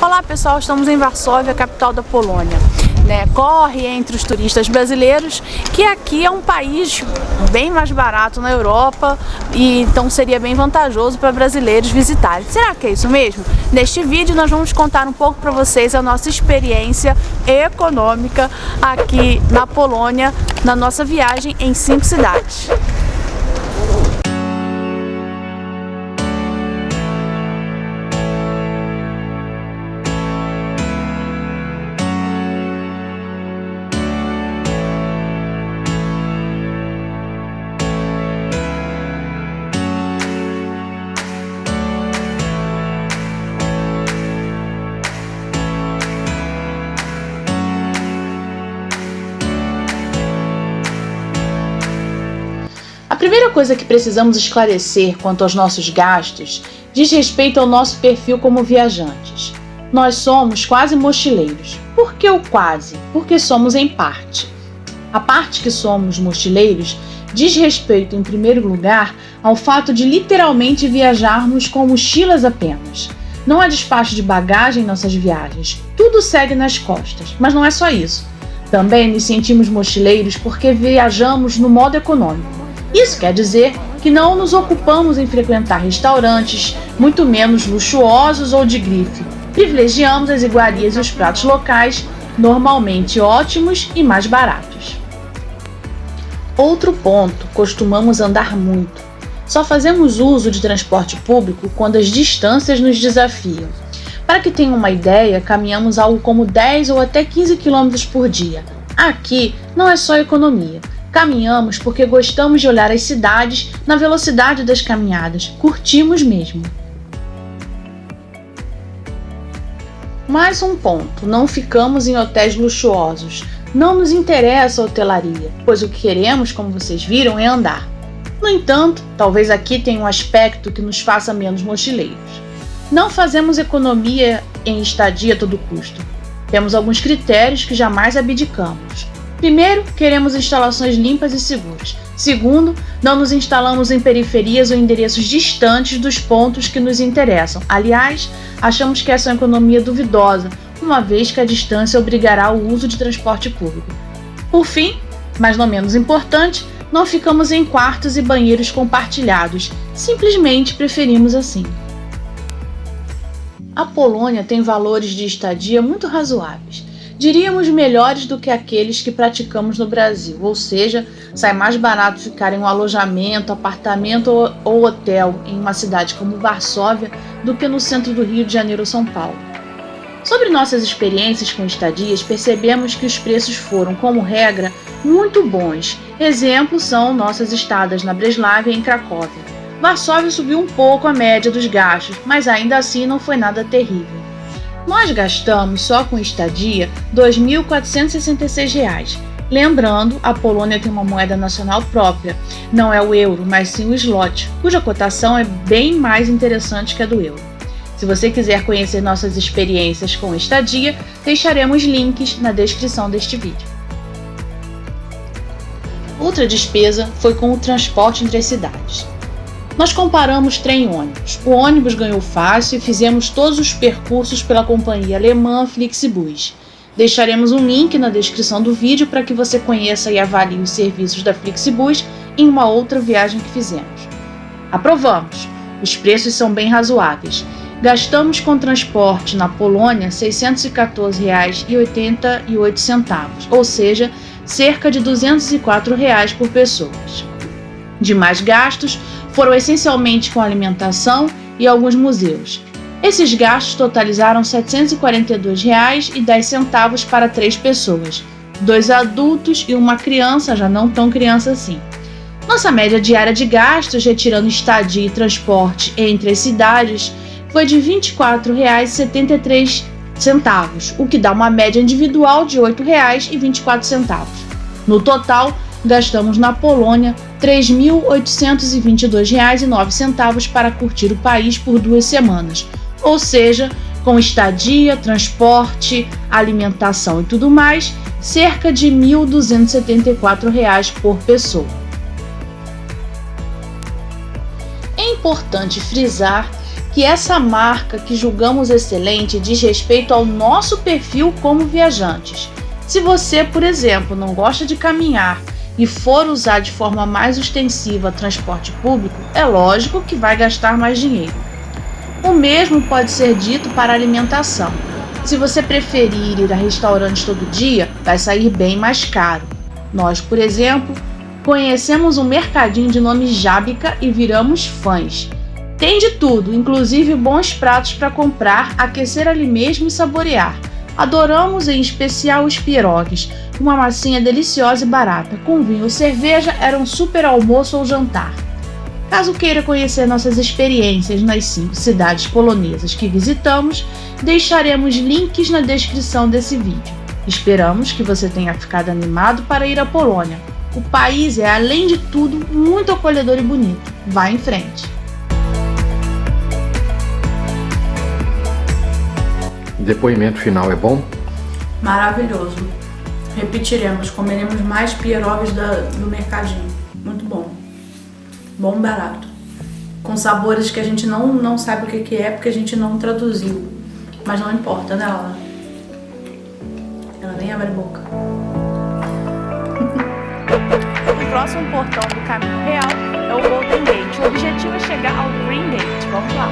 Olá pessoal, estamos em Varsóvia, capital da Polônia. Corre entre os turistas brasileiros que aqui é um país bem mais barato na Europa e então seria bem vantajoso para brasileiros visitarem. Será que é isso mesmo? Neste vídeo nós vamos contar um pouco para vocês a nossa experiência econômica aqui na Polônia, na nossa viagem em 5 cidades. A primeira coisa que precisamos esclarecer quanto aos nossos gastos diz respeito ao nosso perfil como viajantes. Nós somos quase mochileiros. Por que o quase? Porque somos em parte. A parte que somos mochileiros diz respeito, em primeiro lugar, ao fato de literalmente viajarmos com mochilas apenas. Não há despacho de bagagem em nossas viagens, tudo segue nas costas, mas não é só isso. Também nos sentimos mochileiros porque viajamos no modo econômico. Isso quer dizer que não nos ocupamos em frequentar restaurantes, muito menos luxuosos ou de grife. Privilegiamos as iguarias e os pratos locais, normalmente ótimos e mais baratos. Outro ponto, costumamos andar muito. Só fazemos uso de transporte público quando as distâncias nos desafiam. Para que tenham uma ideia, caminhamos algo como 10 ou até 15 km por dia. Aqui não é só economia. Caminhamos porque gostamos de olhar as cidades na velocidade das caminhadas, curtimos mesmo. Mais um ponto, não ficamos em hotéis luxuosos. Não nos interessa a hotelaria, pois o que queremos, como vocês viram, é andar. No entanto, talvez aqui tenha um aspecto que nos faça menos mochileiros. Não fazemos economia em estadia a todo custo. Temos alguns critérios que jamais abdicamos. Primeiro, queremos instalações limpas e seguras. Segundo, não nos instalamos em periferias ou endereços distantes dos pontos que nos interessam. Aliás, achamos que essa é uma economia duvidosa, uma vez que a distância obrigará ao uso de transporte público. Por fim, mas não menos importante, não ficamos em quartos e banheiros compartilhados. Simplesmente preferimos assim. A Polônia tem valores de estadia muito razoáveis. Diríamos melhores do que aqueles que praticamos no Brasil, ou seja, sai mais barato ficar em um alojamento, apartamento ou hotel em uma cidade como Varsóvia do que no centro do Rio de Janeiro ou São Paulo. Sobre nossas experiências com estadias, percebemos que os preços foram, como regra, muito bons. Exemplos são nossas estadas na Breslávia e em Cracóvia. Varsóvia subiu um pouco a média dos gastos, mas ainda assim não foi nada terrível. Nós gastamos só com estadia R$ 2.466. Lembrando, a Polônia tem uma moeda nacional própria, não é o euro, mas sim o zloty, cuja cotação é bem mais interessante que a do euro. Se você quiser conhecer nossas experiências com estadia, deixaremos links na descrição deste vídeo. Outra despesa foi com o transporte entre as cidades. Nós comparamos trem e ônibus. O ônibus ganhou fácil e fizemos todos os percursos pela companhia alemã Flixbus. Deixaremos um link na descrição do vídeo para que você conheça e avalie os serviços da Flixbus em uma outra viagem que fizemos. Aprovamos! Os preços são bem razoáveis. Gastamos com transporte na Polônia R$ 614,88, ou seja, cerca de R$ 204 por pessoa. Demais gastos foram essencialmente com alimentação e alguns museus. Esses gastos totalizaram R$ 742,10 para 3 pessoas, 2 adultos e uma criança, já não tão criança assim. Nossa média diária de gastos, retirando estadia e transporte entre as cidades, foi de R$ 24,73, o que dá uma média individual de R$ 8,24. No total, gastamos na Polônia R$ 3.822,09 para curtir o país por 2 semanas, ou seja, com estadia, transporte, alimentação e tudo mais, cerca de R$ 1.274 por pessoa. É importante frisar que essa marca que julgamos excelente diz respeito ao nosso perfil como viajantes. Se você, por exemplo, não gosta de caminhar e for usar de forma mais ostensiva transporte público, é lógico que vai gastar mais dinheiro. O mesmo pode ser dito para a alimentação. Se você preferir ir a restaurantes todo dia, vai sair bem mais caro. Nós, por exemplo, conhecemos um mercadinho de nome Jábica e viramos fãs. Tem de tudo, inclusive bons pratos para comprar, aquecer ali mesmo e saborear. Adoramos em especial os pierogies, uma massinha deliciosa e barata. Com vinho ou cerveja era um super almoço ou jantar. Caso queira conhecer nossas experiências nas 5 cidades polonesas que visitamos, deixaremos links na descrição desse vídeo. Esperamos que você tenha ficado animado para ir à Polônia. O país é, além de tudo, muito acolhedor e bonito. Vá em frente! Depoimento final é bom? Maravilhoso. Repetiremos, comeremos mais pierogies do mercadinho. Muito bom. Bom e barato. Com sabores que a gente não sabe o que é porque a gente não traduziu. Mas não importa, né, Laura? Ela nem abre a boca. O próximo portão do caminho real é o Golden Gate. O objetivo é chegar ao Green Gate. Vamos lá.